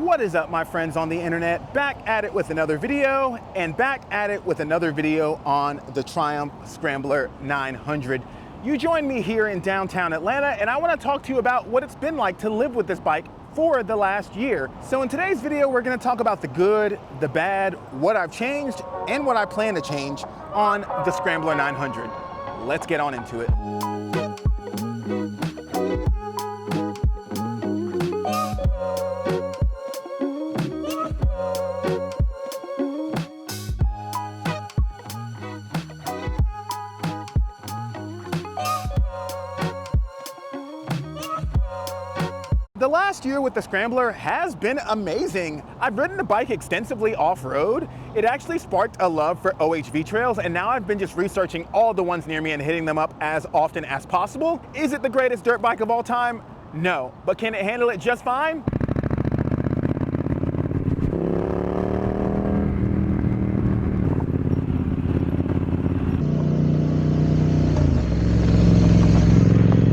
What is up, my friends on the internet? Back at it with another video, and back at it with another video on the Triumph Scrambler 900. You joined me here in downtown Atlanta, and I want to talk to you about what it's been like to live with this bike for the last year. So in today's video, we're going to talk about the good, the bad, what I've changed, and what I plan to change on the Scrambler 900. Let's get on into it. The last year with the Scrambler has been amazing. I've ridden the bike extensively off-road. It actually sparked a love for OHV trails, and now I've been just researching all the ones near me and hitting them up as often as possible. Is it the greatest dirt bike of all time? No, but can it handle it just fine?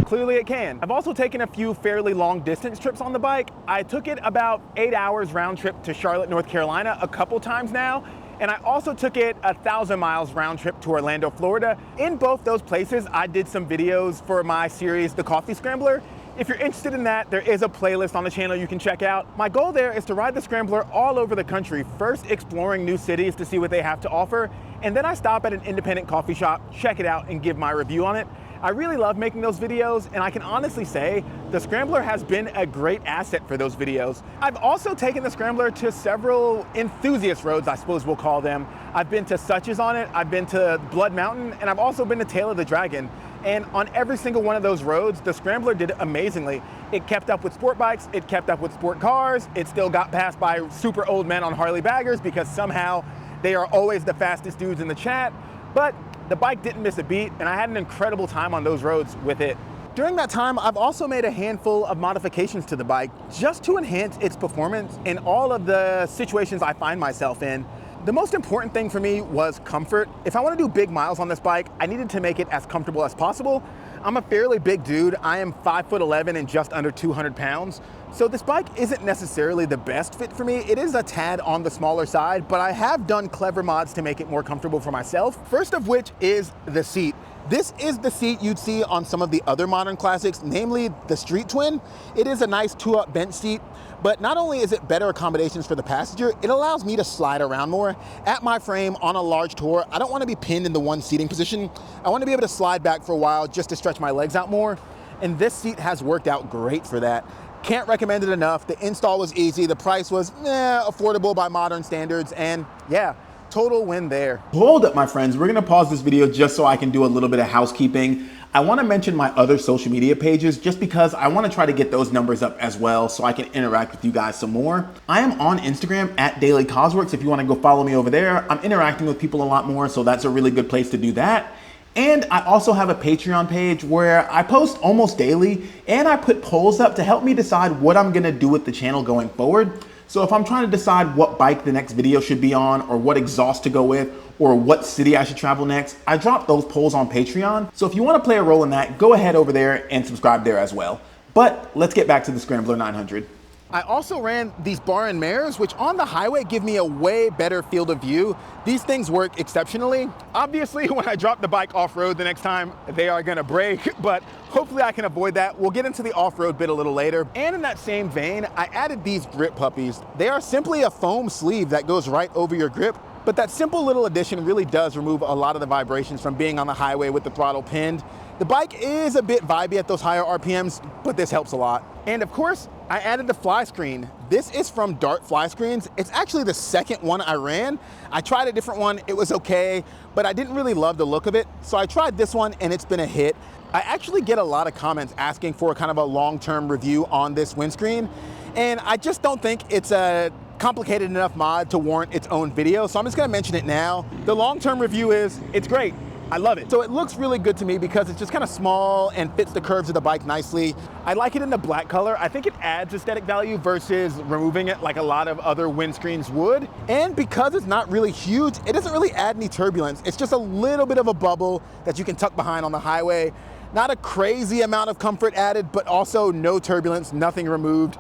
Clearly it can. I've also taken a few fairly long distance trips on the bike. I took it about 8 hours round trip to Charlotte, North Carolina a couple times now. And I also took it 1,000 miles round trip to Orlando, Florida. In both those places, I did some videos for my series, The Coffee Scrambler. If you're interested in that, there is a playlist on the channel you can check out. My goal there is to ride the Scrambler all over the country, first exploring new cities to see what they have to offer, and then I stop at an independent coffee shop, check it out, and give my review on it. I really love making those videos, and I can honestly say the Scrambler has been a great asset for those videos. I've also taken the Scrambler to several enthusiast roads, I suppose we'll call them. I've been to Suches on it, I've been to Blood Mountain, and I've also been to Tail of the Dragon. And on every single one of those roads, the Scrambler did amazingly. It kept up with sport bikes, it kept up with sport cars, it still got passed by super old men on Harley baggers because somehow they are always the fastest dudes in the chat. But the bike didn't miss a beat, and I had an incredible time on those roads with it. During that time, I've also made a handful of modifications to the bike just to enhance its performance in all of the situations I find myself in. The most important thing for me was comfort. If I want to do big miles on this bike, I needed to make it as comfortable as possible. I'm a fairly big dude. I am 5'11" and just under 200 pounds. So this bike isn't necessarily the best fit for me. It is a tad on the smaller side, but I have done clever mods to make it more comfortable for myself. First of which is the seat. This is the seat you'd see on some of the other modern classics, namely the Street Twin. It is a nice 2-up bench seat, but not only is it better accommodations for the passenger, it allows me to slide around more. At my frame on a large tour, I don't want to be pinned in the one seating position. I want to be able to slide back for a while just to stretch my legs out more. And this seat has worked out great for that. Can't recommend it enough. The install was easy. The price was affordable by modern standards. And yeah, total win there. Hold up, my friends. We're gonna pause this video just so I can do a little bit of housekeeping. I wanna mention my other social media pages just because I wanna try to get those numbers up as well so I can interact with you guys some more. I am on Instagram at Daily Cosworks. If you wanna go follow me over there, I'm interacting with people a lot more, so that's a really good place to do that. And I also have a Patreon page where I post almost daily, and I put polls up to help me decide what I'm gonna do with the channel going forward. So if I'm trying to decide what bike the next video should be on, or what exhaust to go with, or what city I should travel next, I drop those polls on Patreon. So if you wanna play a role in that, go ahead over there and subscribe there as well. But let's get back to the Scrambler 900. I also ran these bar and mares, which on the highway give me a way better field of view. These things work exceptionally. Obviously, when I drop the bike off-road the next time, they are gonna break, but hopefully I can avoid that. We'll get into the off-road bit a little later. And in that same vein, I added these grip puppies. They are simply a foam sleeve that goes right over your grip, but that simple little addition really does remove a lot of the vibrations from being on the highway with the throttle pinned. The bike is a bit vibey at those higher RPMs, but this helps a lot. And of course, I added the fly screen. This is from Dart Fly Screens. It's actually the second one I ran. I tried a different one, it was okay, but I didn't really love the look of it. So I tried this one and it's been a hit. I actually get a lot of comments asking for kind of a long-term review on this windscreen. And I just don't think it's a complicated enough mod to warrant its own video. So I'm just gonna mention it now. The long-term review is, it's great. I love it. So it looks really good to me because it's just kind of small and fits the curves of the bike nicely. I like it in the black color. I think it adds aesthetic value versus removing it like a lot of other windscreens would. And because it's not really huge, it doesn't really add any turbulence. It's just a little bit of a bubble that you can tuck behind on the highway. Not a crazy amount of comfort added, but also no turbulence, nothing removed.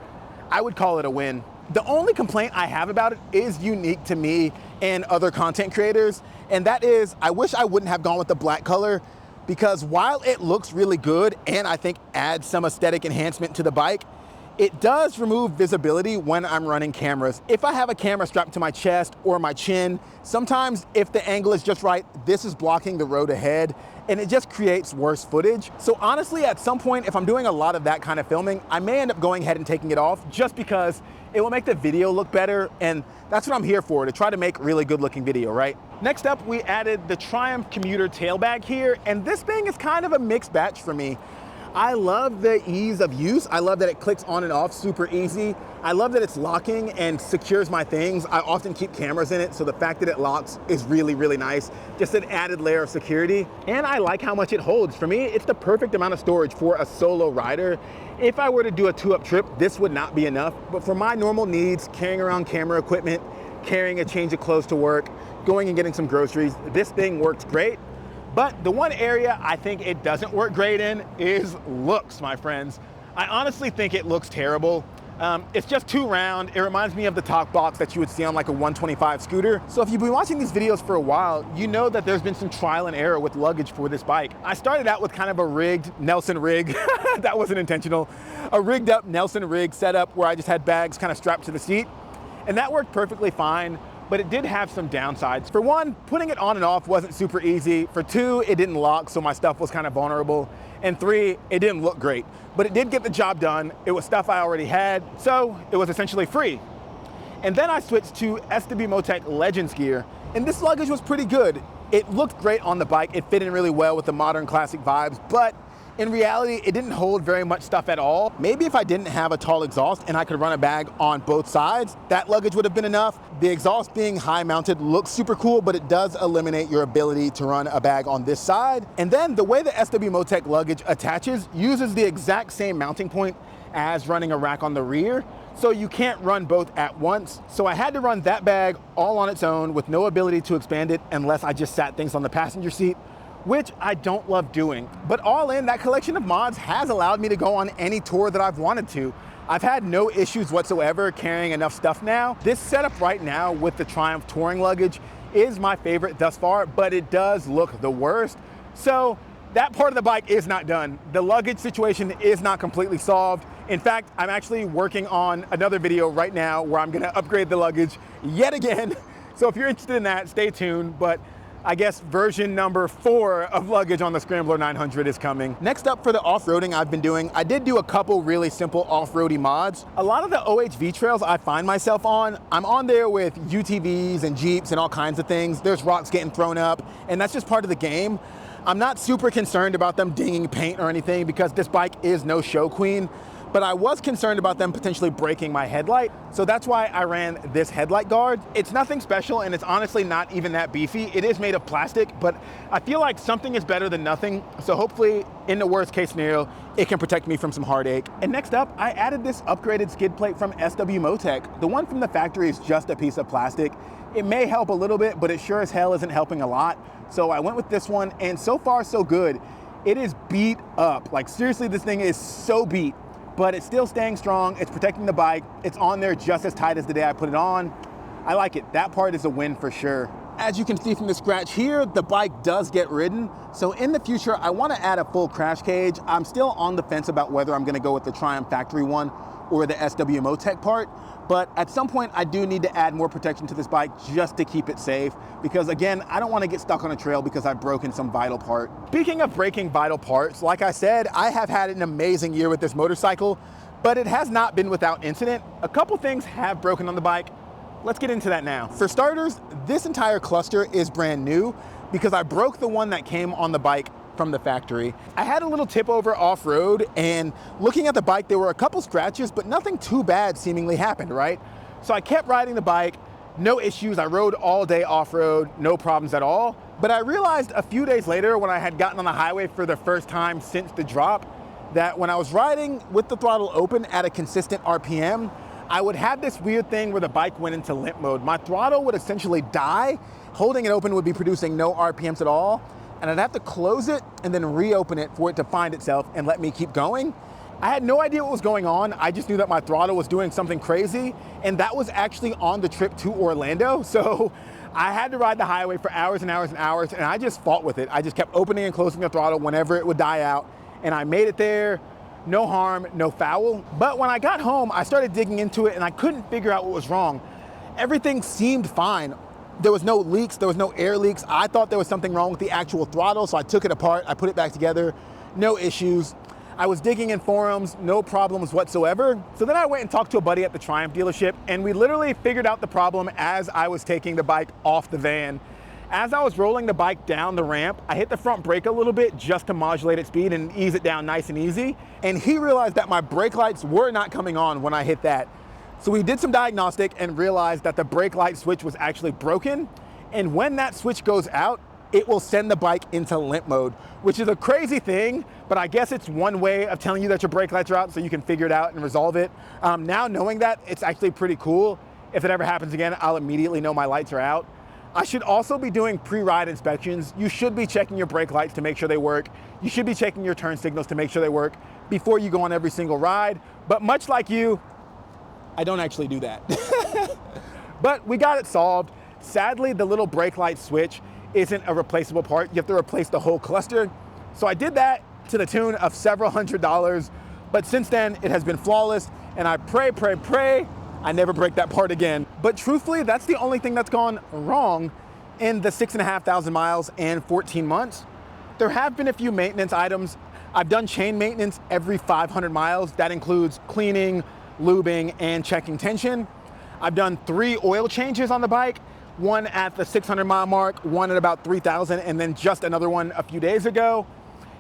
I would call it a win. The only complaint I have about it is unique to me and other content creators, and that is I wish I wouldn't have gone with the black color, because while it looks really good and I think adds some aesthetic enhancement to the bike, it does remove visibility when I'm running cameras. If I have a camera strapped to my chest or my chin, sometimes if the angle is just right, this is blocking the road ahead and it just creates worse footage. So honestly, at some point, if I'm doing a lot of that kind of filming, I may end up going ahead and taking it off just because it will make the video look better, and that's what I'm here for, to try to make really good looking video, right? Next up, we added the Triumph commuter tail bag here, and this thing is kind of a mixed batch for me. I love the ease of use. I love that it clicks on and off super easy. I love that it's locking and secures my things. I often keep cameras in it, so the fact that it locks is really, really nice. Just an added layer of security. And I like how much it holds. For me, it's the perfect amount of storage for a solo rider. If I were to do a 2-up trip, this would not be enough. But for my normal needs, carrying around camera equipment, carrying a change of clothes to work, going and getting some groceries, this thing works great. But the one area I think it doesn't work great in is looks, my friends. I honestly think it looks terrible. It's just too round. It reminds me of the top box that you would see on like a 125 scooter. So if you've been watching these videos for a while, you know that there's been some trial and error with luggage for this bike. I started out with kind of a rigged Nelson rig. That wasn't intentional. A rigged up Nelson rig setup where I just had bags kind of strapped to the seat. And that worked perfectly fine, but it did have some downsides. For one, putting it on and off wasn't super easy. For two, it didn't lock, so my stuff was kind of vulnerable. And three, it didn't look great, but it did get the job done. It was stuff I already had, so it was essentially free. And then I switched to SW Motec Legends gear, and this luggage was pretty good. It looked great on the bike. It fit in really well with the modern classic vibes, but in reality, it didn't hold very much stuff at all. Maybe if I didn't have a tall exhaust and I could run a bag on both sides, that luggage would have been enough. The exhaust being high mounted looks super cool, but it does eliminate your ability to run a bag on this side. And then the way the SW Motec luggage attaches uses the exact same mounting point as running a rack on the rear. So you can't run both at once. So I had to run that bag all on its own with no ability to expand it unless I just sat things on the passenger seat, which I don't love doing. But all in, that collection of mods has allowed me to go on any tour that I've wanted to. I've had no issues whatsoever carrying enough stuff now. This setup right now with the Triumph touring luggage is my favorite thus far, but it does look the worst. So that part of the bike is not done. The luggage situation is not completely solved. In fact, I'm actually working on another video right now where I'm gonna upgrade the luggage yet again. So if you're interested in that, stay tuned. But I guess version number 4 of luggage on the Scrambler 900 is coming. Next up, for the off-roading I've been doing, I did do a couple really simple off-roady mods. A lot of the OHV trails I find myself on, I'm on there with UTVs and Jeeps and all kinds of things. There's rocks getting thrown up, and that's just part of the game. I'm not super concerned about them dinging paint or anything because this bike is no show queen, but I was concerned about them potentially breaking my headlight. So that's why I ran this headlight guard. It's nothing special, and it's honestly not even that beefy. It is made of plastic, but I feel like something is better than nothing. So hopefully, in the worst case scenario, it can protect me from some heartache. And next up, I added this upgraded skid plate from SW Motec. The one from the factory is just a piece of plastic. It may help a little bit, but it sure as hell isn't helping a lot. So I went with this one, and so far so good. It is beat up. Like seriously, this thing is so beat, but it's still staying strong. It's protecting the bike. It's on there just as tight as the day I put it on. I like it. That part is a win for sure. As you can see from the scratch here, the bike does get ridden. So in the future, I want to add a full crash cage. I'm still on the fence about whether I'm going to go with the Triumph factory one or the SW Motec part. But at some point, I do need to add more protection to this bike just to keep it safe. Because again, I don't want to get stuck on a trail because I've broken some vital part. Speaking of breaking vital parts, like I said, I have had an amazing year with this motorcycle, but it has not been without incident. A couple things have broken on the bike. Let's get into that now. For starters, this entire cluster is brand new because I broke the one that came on the bike from the factory. I had a little tip over off-road, and looking at the bike, there were a couple scratches, but nothing too bad seemingly happened, right? So I kept riding the bike, no issues. I rode all day off-road, no problems at all. But I realized a few days later when I had gotten on the highway for the first time since the drop, that when I was riding with the throttle open at a consistent RPM, I would have this weird thing where the bike went into limp mode. My throttle would essentially die. Holding it open would be producing no RPMs at all. And I'd have to close it and then reopen it for it to find itself and let me keep going. I had no idea what was going on. I just knew that my throttle was doing something crazy, and that was actually on the trip to Orlando. So I had to ride the highway for hours and hours and hours, and I just fought with it. I just kept opening and closing the throttle whenever it would die out, and I made it there. No harm, no foul. But when I got home, I started digging into it, and I couldn't figure out what was wrong. Everything seemed fine. There was no leaks, there was no air leaks. I thought there was something wrong with the actual throttle, so I took it apart, I put it back together, no issues. I was digging in forums, no problems whatsoever. So then I went and talked to a buddy at the Triumph dealership, and we literally figured out the problem as I was taking the bike off the van. As I was rolling the bike down the ramp, I hit the front brake a little bit just to modulate its speed and ease it down nice and easy. And he realized that my brake lights were not coming on when I hit that. So we did some diagnostic and realized that the brake light switch was actually broken. And when that switch goes out, it will send the bike into limp mode, which is a crazy thing, but I guess it's one way of telling you that your brake lights are out so you can figure it out and resolve it. Now knowing that, it's actually pretty cool. If it ever happens again, I'll immediately know my lights are out. I should also be doing pre-ride inspections. You should be checking your brake lights to make sure they work. You should be checking your turn signals to make sure they work before you go on every single ride. But much like you, I don't actually do that. But we got it solved. Sadly, the little brake light switch isn't a replaceable part. You have to replace the whole cluster. So I did that to the tune of several $100s, but since then it has been flawless, and I pray I never break that part again. But truthfully, that's the only thing that's gone wrong in the 6,500 miles and 14 months. There have been a few maintenance items. I've done chain maintenance every 500 miles. That includes cleaning, lubing, and checking tension. I've done 3 oil changes on the bike, one at the 600 mile mark, one at about 3,000, and then just another one a few days ago.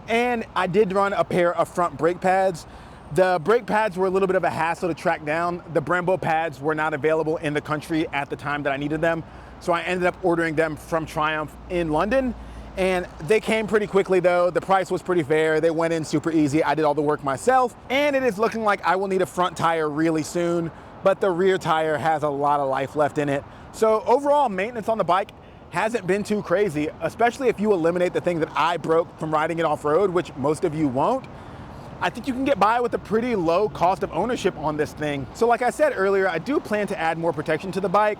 And I did run a pair of front brake pads. The brake pads were a little bit of a hassle to track down. The Brembo pads were not available in the country at the time that I needed them. So I ended up ordering them from Triumph in London. And they came pretty quickly though. The price was pretty fair. They went in super easy. I did all the work myself. And it is looking like I will need a front tire really soon, but the rear tire has a lot of life left in it. So overall, maintenance on the bike hasn't been too crazy, especially if you eliminate the thing that I broke from riding it off-road, which most of you won't. I think you can get by with a pretty low cost of ownership on this thing. So like I said earlier, I do plan to add more protection to the bike.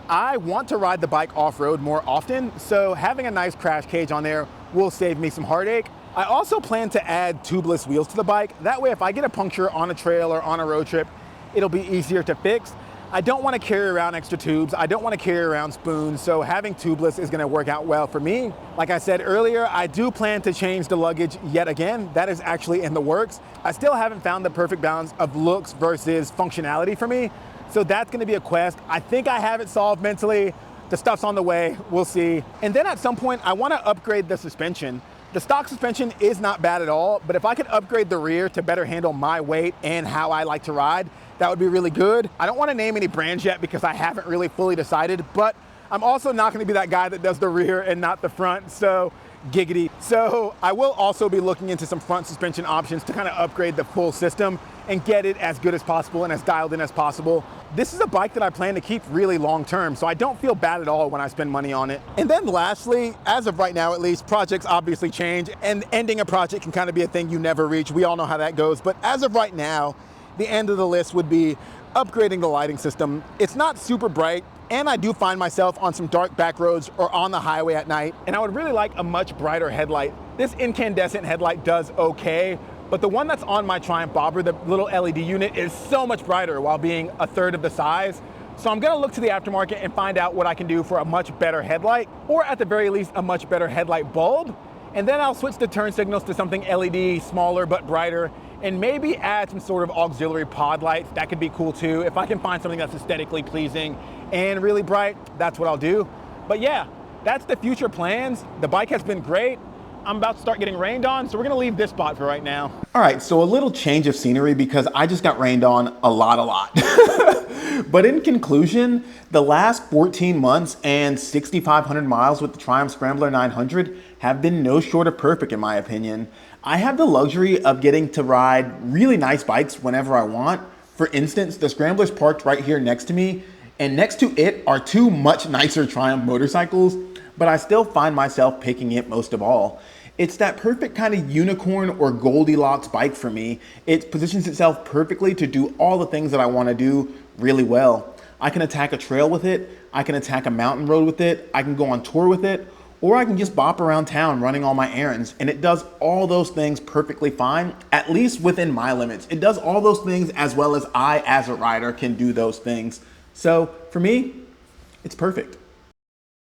I want to ride the bike off-road more often, so having a nice crash cage on there will save me some heartache. I also plan to add tubeless wheels to the bike. That way, if I get a puncture on a trail or on a road trip, it'll be easier to fix. I don't want to carry around extra tubes. I don't want to carry around spoons, so having tubeless is going to work out well for me. Like I said earlier, I do plan to change the luggage yet again. That is actually in the works. I still haven't found the perfect balance of looks versus functionality for me, so that's going to be a quest. I think I have it solved mentally. The stuff's on the way, we'll see. And then at some point, I want to upgrade the suspension. The stock suspension is not bad at all, but if I could upgrade the rear to better handle my weight and how I like to ride, that would be really good. I don't want to name any brands yet because I haven't really fully decided, but I'm also not going to be that guy that does the rear and not the front, so giggity. So I will also be looking into some front suspension options to kind of upgrade the full system and get it as good as possible and as dialed in as possible. This is a bike that I plan to keep really long term, so I don't feel bad at all when I spend money on it. And then lastly, as of right now at least, projects obviously change, and ending a project can kind of be a thing you never reach. We all know how that goes, but as of right now, the end of the list would be upgrading the lighting system. It's not super bright, and I do find myself on some dark back roads or on the highway at night, and I would really like a much brighter headlight. This incandescent headlight does okay, but the one that's on my Triumph bobber, the little LED unit, is so much brighter while being a third of the size. So I'm gonna look to the aftermarket and find out what I can do for a much better headlight, or at the very least, a much better headlight bulb. And then I'll switch the turn signals to something LED, smaller but brighter, and maybe add some sort of auxiliary pod lights. That could be cool too. If I can find something that's aesthetically pleasing and really bright, that's what I'll do. But yeah, that's the future plans. The bike has been great. I'm about to start getting rained on, so we're gonna leave this spot for right now. All right, so a little change of scenery because I just got rained on a lot. But in conclusion, the last 14 months and 6,500 miles with the Triumph Scrambler 900 have been no short of perfect in my opinion. I have the luxury of getting to ride really nice bikes whenever I want. For instance, the Scrambler's parked right here next to me, and next to it are 2 much nicer Triumph motorcycles, but I still find myself picking it most of all. It's that perfect kind of unicorn or Goldilocks bike for me. It positions itself perfectly to do all the things that I want to do really well. I can attack a trail with it, I can attack a mountain road with it, I can go on tour with it, or I can just bop around town running all my errands, and it does all those things perfectly fine, at least within my limits. It does all those things as well as I, as a rider, can do those things. So for me, it's perfect.